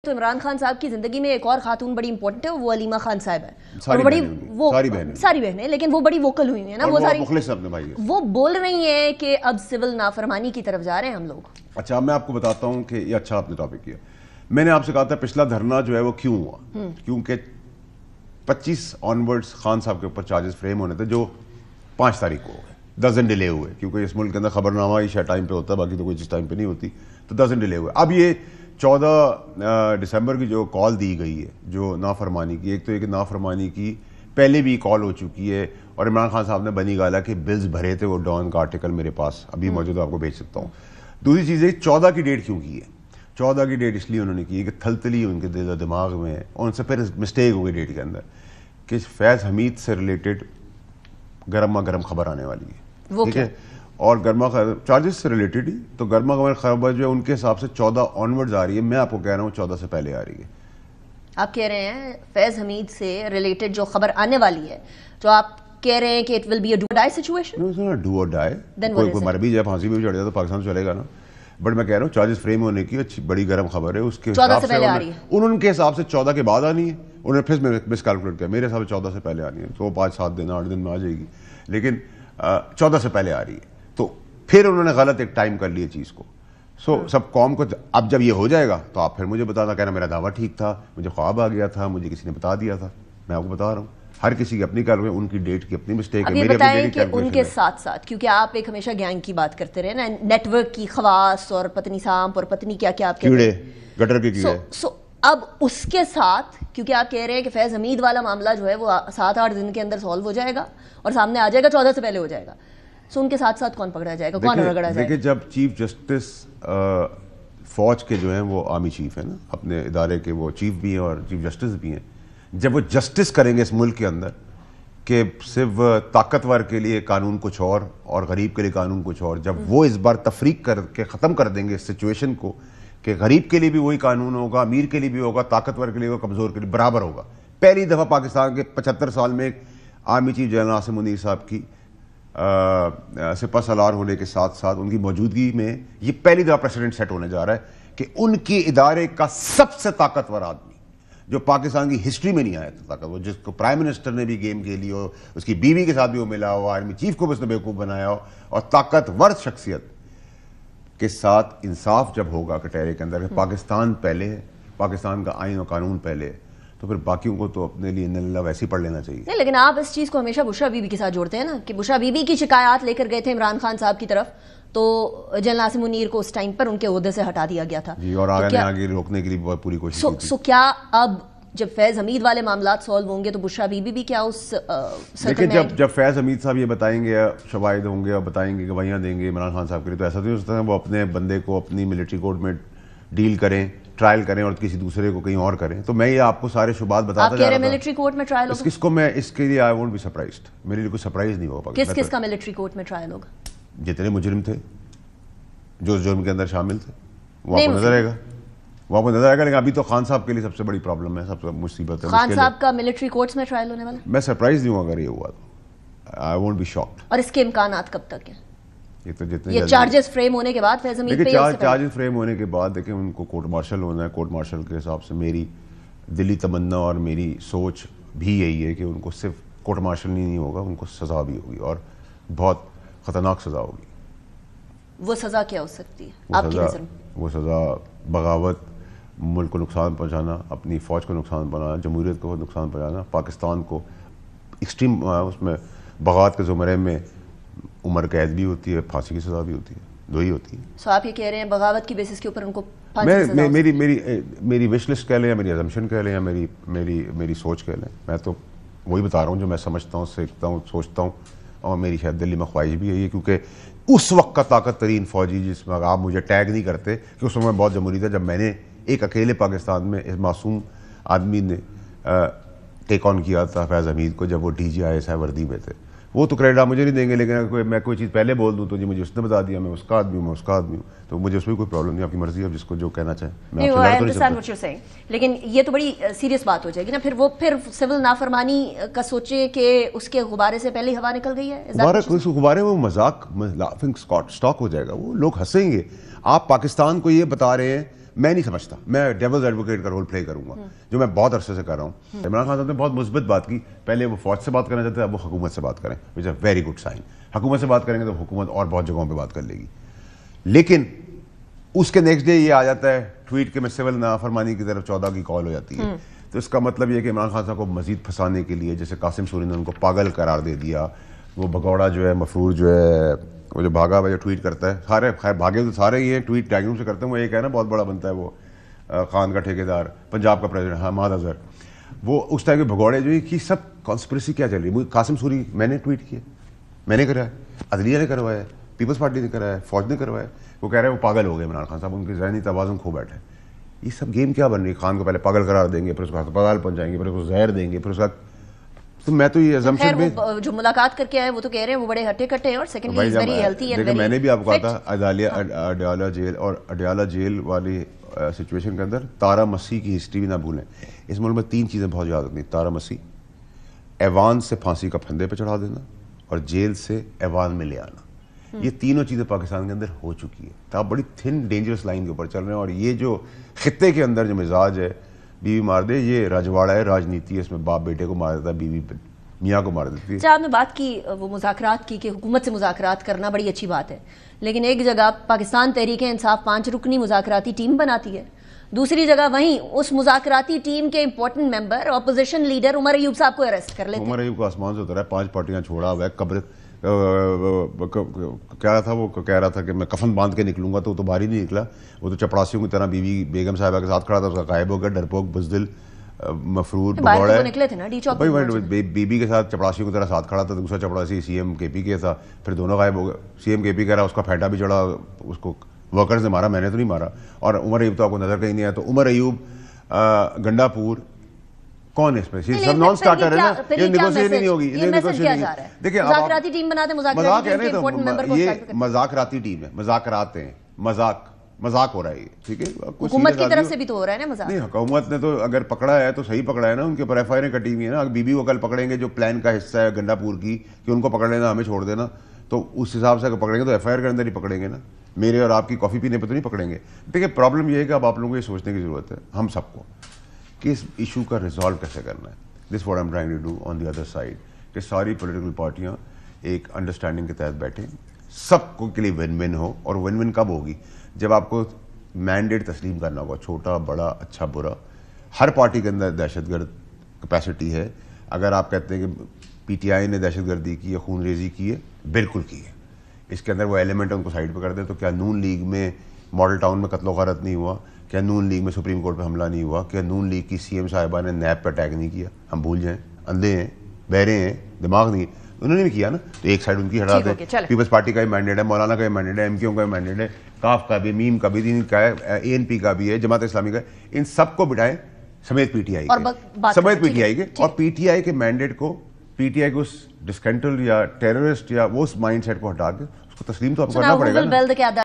تو عمران خان صاحب کی زندگی میں ایک اور خاتون بڑی امپورٹنٹ ہے، وہ علیمہ خان صاحب ہے، ساری بہنیں، لیکن وہ بڑی ووکل ہوئی ہیں نا، وہ ساری وہ بول رہی ہیں کہ اب سول نافرمانی کی طرف جا رہے ہیں ہم لوگ. اچھا میں آپ کو بتاتا ہوں کہ یہ اچھا آپ نے ٹاپک کیا. میں نے آپ سے کہا تھا پچھلا دھرنا جو ہے وہ کیوں ہوا، کیونکہ 25 آنورڈز خان صاحب کے اوپر چارجز فریم ہونے تھے جو 5 تاریخ کو ہو گئے. 10 دن ڈیلے ہوئے کیونکہ اس ملک کے اندر خبر نامہ ہی شاید ٹائم پہ ہوتا ہے، باقی تو کوئی چیز ٹائم پہ نہیں ہوتی، تو 10 دن ڈیلے ہوئے. اب یہ 14 دسمبر کی جو کال دی گئی ہے جو نافرمانی کی، ایک تو یہ کہ نافرمانی کی پہلے بھی کال ہو چکی ہے اور عمران خان صاحب نے بنی گالا کے بلز بھرے تھے، وہ ڈان کا آرٹیکل میرے پاس ابھی موجود، آپ کو بھیج سکتا ہوں. دوسری چیز ہے 14 کی ڈیٹ کیوں کی ہے. 14 کی ڈیٹ اس لیے انہوں نے کی ہے کہ تھلتلی ان کے دل و دماغ میں، اور ان سے پھر مسٹیک ہو گئی ڈیٹ کے اندر کہ فیض حمید سے ریلیٹڈ گرما گرم خبر آنے والی ہے، ٹھیک ہے، اور گرما چارجز سے ریلیٹڈ ہی، تو گرما گرم خبر جو ہے ان کے حساب سے 14 آنورڈز آ رہی ہے. میں آپ کو کہہ رہا ہوں 14 سے پہلے آ رہی ہے. آپ کہہ رہے ہیں فیض حمید سے ریلیٹڈ جو خبر آنے والی ہے، جو آپ کہہ رہے ہیں کہ it will be a do or die situation. No it's not do or die. کوئی مر بھی جائے، پھانسی بھی چڑھ جائے تو پاکستان چلے گا نا. بٹ میں کہہ رہا ہوں چارجز فریم ہونے کی اچھی بڑی گرم خبر ہے. اس کے 14 سے پہلے آ رہی ہے. ان کے حساب سے 14 کے بعد آنی ہے. انہوں نے پھر مس کیلکولیٹ کیا، میرے حساب سے 14 سے پہلے آنی ہے، تو 5-7 دن 8 دن میں آ جائے گی، لیکن 14 سے پہلے آ رہی ہے. تو پھر انہوں نے غلط ایک ٹائم کر لیا چیز کو. سب قوم کو اب جب یہ ہو جائے گا تو آپ پھر مجھے بتانا، کہنا میرا دعویٰ ٹھیک تھا، مجھے خواب آ گیا تھا، مجھے کسی نے بتا دیا تھا. میں آپ کو بتا رہا ہوں ہر کسی کی اپنی کیلکولیشن، ان کی ڈیٹ کی اپنی مسٹیک ہے. اب یہ بتائیں کہ ان کے ساتھ ساتھ، کیونکہ آپ ایک ہمیشہ گینگ کی بات کرتے رہے نا، نیٹ ورک کی خواص اور پتنی سانپ اور پتنی کیا کیا آپ کیڑے، گٹر کے کیڑے. اب اس کے ساتھ کیونکہ آپ کہہ رہے ہیں کہ فیض حمید والا معاملہ جو ہے وہ 7-8 دن کے اندر سالو ہو جائے گا اور سامنے آ جائے گا، 14 سے پہلے ہو جائے گا. سو ان کے ساتھ ساتھ کون پکڑا جائے گا، کون رگڑا جائے گا؟ دیکھیں جب چیف جسٹس فوج کے جو ہیں وہ آرمی چیف ہیں نا، اپنے ادارے کے وہ چیف بھی ہیں اور چیف جسٹس بھی ہیں، جب وہ جسٹس کریں گے اس ملک کے اندر کہ صرف طاقتور کے لیے قانون کچھ اور غریب کے لیے قانون کچھ اور، جب وہ اس بار تفریق کر کے ختم کر دیں گے اس سچویشن کو کہ غریب کے لیے بھی وہی قانون ہوگا، امیر کے لیے بھی ہوگا، طاقتور کے لیے ہوگا، کمزور کے لیے برابر ہوگا. پہلی دفعہ پاکستان کے 75 سال میں army chief general Asim Munir صاحب کی سپہ سالار ہونے کے ساتھ ساتھ ان کی موجودگی میں یہ پہلی دفعہ پریسیڈنٹ سیٹ ہونے جا رہا ہے کہ ان کے ادارے کا سب سے طاقتور آدمی جو پاکستان کی ہسٹری میں نہیں آیا تھا طاقتور، جس کو پرائم منسٹر نے بھی گیم کھیلی ہو، اس کی بیوی کے ساتھ بھی وہ ملا ہو، آرمی چیف کو بھی اس نے بیوقوف بنایا ہو، اور طاقتور شخصیت کے ساتھ انصاف جب ہوگا کٹہرے کے اندر، پاکستان پہلے ہے، پاکستان کا آئین و قانون پہلے ہے، تو پھر باقیوں کو تو اپنے لیے اللہ ویسے ہی پڑھ لینا چاہیے. نہیں، لیکن آپ اس چیز کو ہمیشہ بشرا بی بی کے ساتھ جوڑتے ہیں نا کہ بشرا بی بی کی شکایات لے کر گئے تھے عمران خان صاحب کی طرف، تو جنرل عاصم منیر کو اس ٹائم پر ان کے عہدے سے ہٹا دیا گیا تھا جی، اور آگے روکنے کے لیے بہت پوری کوشش کی تھی. سو کیا اب جب فیض حمید والے معاملات سالو ہوں گے تو بشرا بی بی بھی کیا اس لیکن جب فیض حمید صاحب یہ بتائیں گے، شواہد ہوں گے اور بتائیں گے، گواہیاں دیں گے عمران خان صاحب کے لیے، تو ایسا نہیں ہو سکتا وہ اپنے بندے کو اپنی ملٹری کورٹ میں ڈیل کریں، ٹرائل کریں اور کسی دوسرے کو کہیں اور کریں. تو میں یہ آپ کو سارے شبہات بتاتا جا رہا تھا. ملٹری کورٹ میں ٹرائل ہوگا؟ اس کو میں اس کے لیے آئی وونٹ بی سرپرائزڈ، میرے لیے کوئی سرپرائز نہیں ہوگا. کس کا ملٹری کورٹ میں ٹرائل ہوگا؟ جتنے مجرم تھے جو اس جرم کے اندر شامل تھے وہ آپ کو نظر آئے گا، وہ آپ کو نظر آئے گا. لیکن ابھی تو خان صاحب کے لیے سب سے بڑی پرابلم ہے، سب سے مصیبت ہے. خان صاحب کا ملٹری کورٹس میں ٹرائل ہونے والا؟ میں سرپرائز نہیں ہوں اگر یہ ہوا تو، آئی وونٹ بی شاکڈ. اور اس کے امکانات کب تک ہیں؟ یہ چارجز فریم ہونے کے بعد فیض حمید پہ چارجز فریم ہونے کے بعد دیکھیں ان کو کورٹ مارشل ہونا ہے. کورٹ مارشل کے حساب سے میری دلی تمنا اور میری سوچ بھی یہی ہے کہ ان کو صرف کورٹ مارشل نہیں ہوگا، ان کو سزا بھی ہوگی اور بہت خطرناک سزا ہوگی. وہ سزا کیا ہو سکتی ہے آپ کی نظر میں؟ وہ سزا بغاوت، ملک کو نقصان پہنچانا، اپنی فوج کو نقصان پہنچانا، جمہوریت کو نقصان پہنچانا، پاکستان کو ایکسٹریم اس میں بغاوت کے زمرے میں عمر قید بھی ہوتی ہے، پھانسی کی سزا بھی ہوتی ہے، دو ہی ہوتی ہے. سو آپ یہ کہہ رہے ہیں بغاوت کی بیسس کے اوپر ان کو پھانسی کی سزا؟ میری وش لسٹ کہہ لیں یا میری ازمپشن کہہ لیں یا میری سوچ کہہ لیں، میں تو وہی بتا رہا ہوں جو میں سمجھتا ہوں، سیکھتا ہوں، سوچتا ہوں، اور میری شاید دلی میں خواہش بھی یہی ہے. کیونکہ اس وقت کا طاقت ترین فوجی جس میں آپ مجھے ٹیگ نہیں کرتے کہ اس وقت میں بہت جمہوری تھا، جب میں نے ایک اکیلے پاکستان میں اس معصوم آدمی نے ٹیک آن کیا تھا فیض حمید کو، جب وہ D G I S I وردی میں تھے. وہ تو کریڈٹ آپ مجھے نہیں دیں گے، لیکن میں کوئی چیز پہلے بول دوں تو جی مجھے اس نے بتا دیا میں اس کا آدمی ہوں، تو مجھے اس میں کوئی پرابلم نہیں. آپ کی مرضی ہے، جس کو جو کہنا چاہیں. لیکن یہ تو بڑی سیریس بات ہو جائے گی نا پھر سول نافرمانی کا سوچیں کہ اس کے غبارے سے پہلے ہوا نکل گئی ہے. غبارے وہ مذاق لافنگ اسٹاک ہو جائے گا، وہ لوگ ہنسیں گے. آپ پاکستان کو یہ بتا رہے ہیں میں نہیں سمجھتا, میں ڈیولز ایڈوکیٹ کا رول پلے کروں گا, جو میں بہت عرصے سے کر رہا ہوں. عمران خان صاحب نے بہت مثبت بات کی, پہلے وہ فوج سے بات کرنا چاہتے ہیں, اب وہ حکومت سے بات کریں, وچ اے ویری گڈ سائن. حکومت سے بات کریں گے تو حکومت اور بہت جگہوں پہ بات کر لے گی, لیکن اس کے نیکسٹ ڈے یہ آ جاتا ہے ٹویٹ کے میں سول نافرمانی کی طرف 14 کی کال ہو جاتی ہے. تو اس کا مطلب یہ کہ عمران خان صاحب کو مزید پھنسانے کے لیے, جیسے قاسم سوری نے ان کو پاگل قرار دے دیا, وہ بھگوڑا جو ہے مفرور جو ہے وہ جو بھاگا ہوا جو ٹویٹ کرتا ہے, سارے خیر بھاگے تو سارے ہی ہیں, ٹویٹ ٹیگنگ سے کرتے ہیں, وہ ایک ہے نا بہت بڑا بنتا ہے وہ خان کا ٹھیکیدار, پنجاب کا پریزیڈنٹ حماد اظہر, وہ اس ٹائم کے بھگوڑے جو کہ سب کانسپریسی کیا چل رہی ہے. قاسم سوری میں نے ٹویٹ کیا, میں نے کرا ہے, عدلیہ نے کروایا ہے, پیپلز پارٹی نے کروایا ہے, فوج نے کروایا ہے. وہ کہہ رہے ہیں وہ پاگل ہو گئے عمران خان صاحب, ان کی ذہنی توازن کھو بیٹھے. یہ سب گیم کیا بن رہی ہے؟ خان کو پہلے پاگل قرار دیں گے, پھر اس کو ہسپتال پہنچائیں گے, پھر اس کو زہر دیں گے, پھر اس کا تو میں تو یہ ازمپشن بھی جو ملاقات کر کے آئے وہ تو کہہ رہے ہیں وہ بڑے ہٹے کٹے ہیں, اور secondly is very healthy and very. میں نے بھی آپ کو کہا تھا اڈیالہ جیل اور اڈیالہ جیل والی سچویشن کے اندر تارا مسیح کی ہسٹری بھی نہ بھولیں. اس ملک میں 3 چیزیں بہت یاد رکھنی, تارا مسیح, ایوان سے پھانسی کا پھندے پہ چڑھا دینا, اور جیل سے ایوان میں لے آنا. یہ تینوں چیزیں پاکستان کے اندر ہو چکی ہے. تو آپ بڑی تھن ڈینجرس لائن کے اوپر چل رہے ہیں, اور یہ جو خطے کے اندر جو مزاج ہے بیوی مار دے, یہ راجواڑا ہے, راجنیتی ہے, اس میں باپ بیٹے کو مار دیتا ہے, بیوی میاں کو مار دیتی ہے. اچھا, آپ نے بات کی وہ مذاکرات کی کہ حکومت سے مذاکرات کرنا بڑی اچھی بات ہے, لیکن ایک جگہ پاکستان تحریک انصاف 5 رکنی مذاکراتی ٹیم بناتی ہے, دوسری جگہ وہیں اس مذاکراتی ٹیم کے امپورٹنٹ ممبر اپوزیشن لیڈر عمر ایوب صاحب کو اریسٹ کر لیتے ہیں. عمر ایوب کو آسمان سے اترا ہے, 5 پارٹیاں چھوڑا ہوا ہے, قبر کیا تھا وہ کہہ رہا تھا کہ میں کفن باندھ کے نکلوں گا, تو وہ تو باہر ہی نہیں نکلا, وہ تو چپڑاسیوں کی طرح بیوی بیگم صاحبہ کے ساتھ کھڑا تھا, اس کا غائب ہو گیا, ڈرپوک بزدل مفرور بھگوڑا ہے, بیبی کے ساتھ چپڑاسیوں کی طرح ساتھ کھڑا تھا, دوسرا چپڑاسی سی ایم کے پی کے تھا, پھر دونوں غائب ہو گئے. سی ایم کے پی کہہ رہا اس کا پھیٹا بھی چڑھا, اس کو ورکرز نے مارا, میں نے تو نہیں مارا, اور عمر ایوب تو آپ کو نظر کہیں نہیں آیا. تو عمر ایوب گنڈا پور کون ہے اس میں؟ سب نان سٹارٹر ہے نا, یہ نیگوشیشن نہیں ہوگی, یہ نیگوشیشن نہیں. دیکھیں مذاکراتی ٹیم بناتے ہیں, مذاق ہے نا, تو یہ مذاکراتی ٹیم ہے, مذاکرات ہیں, مذاق ہو رہا ہے, ٹھیک ہے. حکومت کی طرف سے بھی تو ہو رہا ہے نا مذاق. نہیں, حکومت نے تو اگر پکڑا ہے تو صحیح پکڑا ہے نا, ان کے اوپر ایف آئی آر کٹی ہوئی ہے نا. بیوی کو کل پکڑیں گے جو پلان کا حصہ ہے گنڈا پور کی, کہ ان کو پکڑ لینا ہمیں چھوڑ دینا, تو اس حساب سے اگر پکڑیں گے تو ایف آئی آر کے اندر ہی پکڑیں گے نا, میرے اور آپ کی کافی پینے پہ تو نہیں پکڑیں گے. دیکھیں پرابلم یہ ہے کہ اب آپ لوگوں کو یہ سوچنے کی ضرورت ہے, ہم سب کو, کہ اس ایشو کا ریزالو کیسے کرنا ہے. This what I am trying to do on the other side, کہ ساری پولیٹیکل پارٹیاں ایک انڈرسٹینڈنگ کے تحت بیٹھیں, سب کو کے لیے ون ون ہو. اور ون ون کب ہوگی؟ جب آپ کو مینڈیٹ تسلیم کرنا ہوگا, چھوٹا بڑا اچھا برا. ہر پارٹی کے اندر دہشت گرد کیپیسٹی ہے. اگر آپ کہتے ہیں کہ پی ٹی آئی نے دہشت گردی کی ہے, خون ریزی کی ہے, بالکل کی ہے, اس کے اندر وہ ایلیمنٹ ان کو سائڈ پہ کر دیں. تو کیا نون لیگ میں ماڈل ٹاؤن میں قتل و غارت نہیں ہوا؟ کیا نون لیگ میں سپریم کورٹ پہ حملہ نہیں ہوا؟ کیا نون لیگ کی سی ایم صاحبہ نے نیب پہ اٹیک نہیں کیا؟ ہم بھول جائیں, اندھے ہیں, بہرے ہیں, دماغ نہیں, انہوں نے بھی کیا نا. تو ایک سائڈ ان کی ہٹا دیں. پیپلز پارٹی کا بھی مینڈیٹ ہے, مولانا کا بھی مینڈیٹ ہے, ایم کیو کا بھی مینڈیٹ ہے, کاف کا بھی, میم کا بھی, دین کا ہے, اے این پی کا بھی ہے, جماعت اسلامی کا ہے. ان سب کو بٹھائیں سمیت پی ٹی آئی کے, اور پی ٹی آئی کے مینڈیٹ کو, پی ٹی آئی کو اس ڈسکنٹل یا ٹیررسٹ یا وہ اس مائنڈ سیٹ کو ہٹا کے اس کو تسلیم تو آپ کرنا پڑے گا.